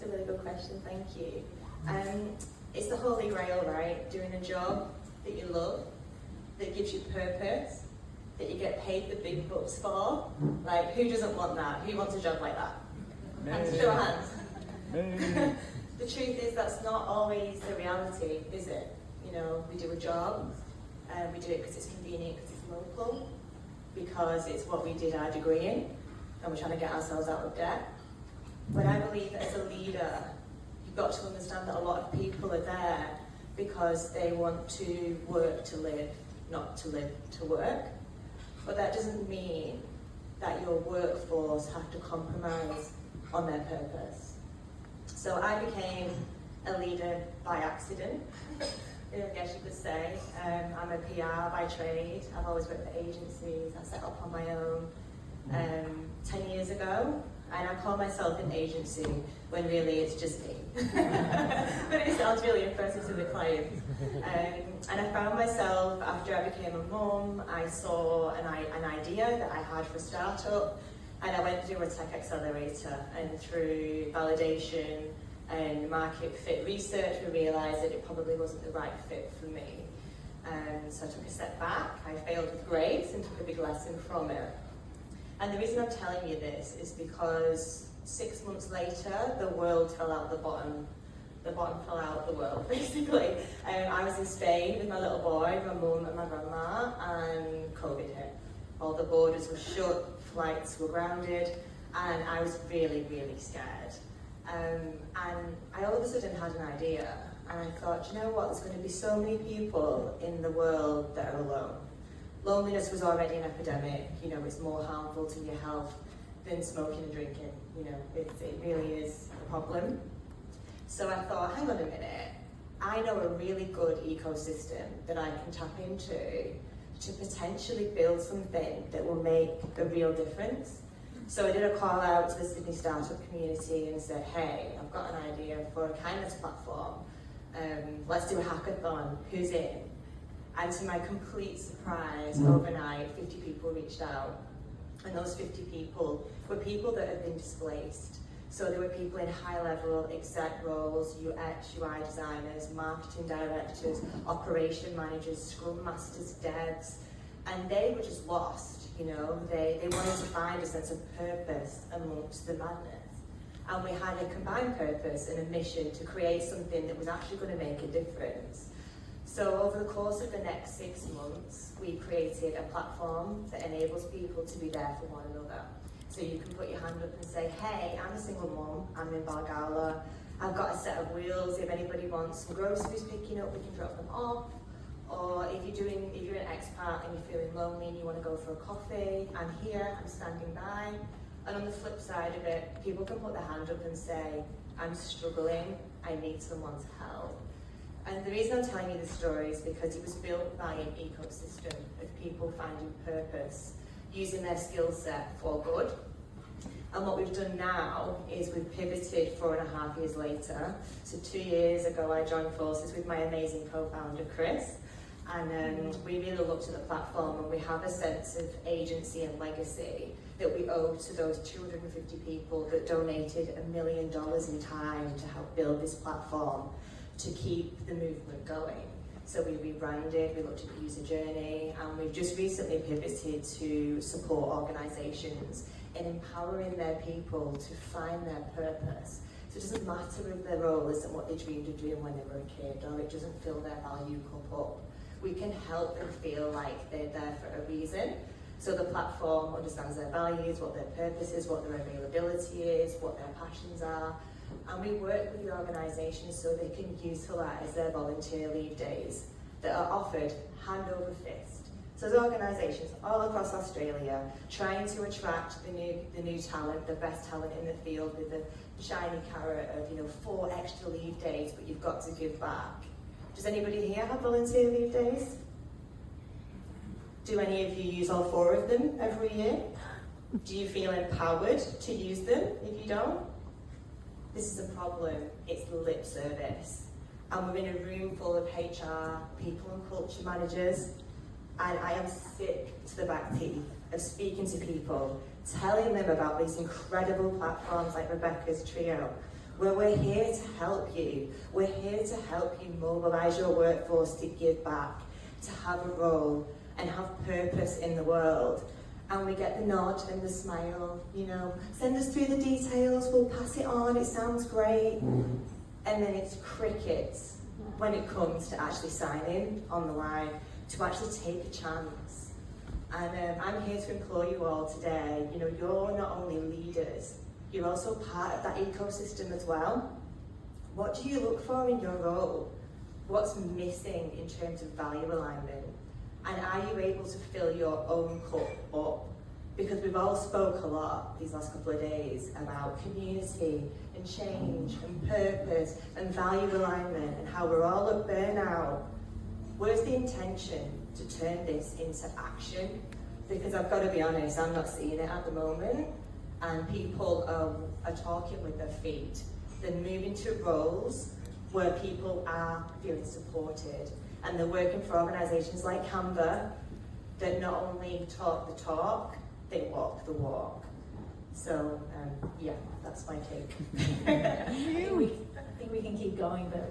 That's a really good question, thank you. It's the holy grail, right? Doing a job that you love, that gives you purpose, that you get paid the big bucks for. Like, who doesn't want that? Who wants a job like that? Hands, show hands. The truth is that's not always the reality, is it? You know, we do a job, and we do it because it's convenient, because it's local, because it's what we did our degree in, and we're trying to get ourselves out of debt. But I believe that as a leader, you've got to understand that a lot of people are there because they want to work to live, not to live to work. But that doesn't mean that your workforce have to compromise on their purpose. So I became a leader by accident, I guess you could say. I'm a PR by trade. I've always worked for agencies. I set up on my own 10 years ago, and I call myself an agency when really it's just me. But it sounds really impressive to the clients. And I found myself, after I became a mum, I saw an idea that I had for a startup, and I went through a tech accelerator, and through validation and market fit research, we realised that it probably wasn't the right fit for me. So I took a step back, I failed with grace and took a big lesson from it. And the reason I'm telling you this is because 6 months later, the world fell out the bottom. The bottom fell out of the world, basically. I was in Spain with my little boy, my mum and my grandma, and COVID hit. All the borders were shut, flights were grounded, and I was really, really scared. And I all of a sudden had an idea, and I thought, you know what, there's going to be so many people in the world that are alone. Loneliness was already an epidemic, you know, it's more harmful to your health than smoking and drinking, you know, it really is a problem. So I thought, hang on a minute, I know a really good ecosystem that I can tap into to potentially build something that will make a real difference. So I did a call out to the Sydney startup community and said, hey, I've got an idea for a kindness platform. Let's do a hackathon, who's in? And to my complete surprise, overnight, 50 people reached out. And those 50 people were people that had been displaced. So there were people in high-level exec roles, UX, UI designers, marketing directors, operation managers, scrum masters, devs, and they were just lost, you know. They wanted to find a sense of purpose amongst the madness. And we had a combined purpose and a mission to create something that was actually going to make a difference. So over the course of the next 6 months, we created a platform that enables people to be there for one another. So you can put your hand up and say, hey, I'm a single mom, I'm in Bargala, I've got a set of wheels, if anybody wants some groceries picking up, we can drop them off. Or if you're an expat and you're feeling lonely and you want to go for a coffee, I'm here, I'm standing by. And on the flip side of it, people can put their hand up and say, I'm struggling, I need someone's help. And the reason I'm telling you this story is because it was built by an ecosystem of people finding purpose, using their skill set for good. And what we've done now is we've pivoted 4.5 years later. So 2 years ago, I joined forces with my amazing co-founder, Chris. And we really looked at the platform, and we have a sense of agency and legacy that we owe to those 250 people that donated $1 million in time to help build this platform to keep the movement going. So we rebranded, we looked at the user journey, and we've just recently pivoted to support organisations in empowering their people to find their purpose. So it doesn't matter if their role isn't what they dreamed of doing when they were a kid, or it doesn't fill their value cup up. We can help them feel like they're there for a reason. So the platform understands their values, what their purpose is, what their availability is, what their passions are. And we work with the organisations so they can utilise their volunteer leave days that are offered hand over fist. So there's organisations all across Australia trying to attract the new talent, the best talent in the field, with the shiny carrot of 4 extra leave days, but you've got to give back. Does anybody here have volunteer leave days? Do any of you use all 4 of them every year? Do you feel empowered to use them if you don't? This is a problem, it's lip service. And we're in a room full of HR, people and culture managers, and I am sick to the back teeth of speaking to people, telling them about these incredible platforms like Rebecca's Trio, where we're here to help you. We're here to help you mobilise your workforce to give back, to have a role and have purpose in the world. And we get the nod and the smile, you know, send us through the details, we'll pass it on, it sounds great. And then it's crickets when it comes to actually signing on the line, to actually take a chance. And I'm here to implore you all today, you know, you're not only leaders, you're also part of that ecosystem as well. What do you look for in your role? What's missing in terms of value alignment? And are you able to fill your own cup up? Because we've all spoke a lot these last couple of days about community and change and purpose and value alignment and how we're all at burnout. Where's the intention to turn this into action? Because I've got to be honest, I'm not seeing it at the moment, and people are talking with their feet. They're moving to roles where people are feeling supported, and they're working for organisations like Canva that not only talk the talk, they walk the walk. So yeah, that's my take. I think we can keep going, but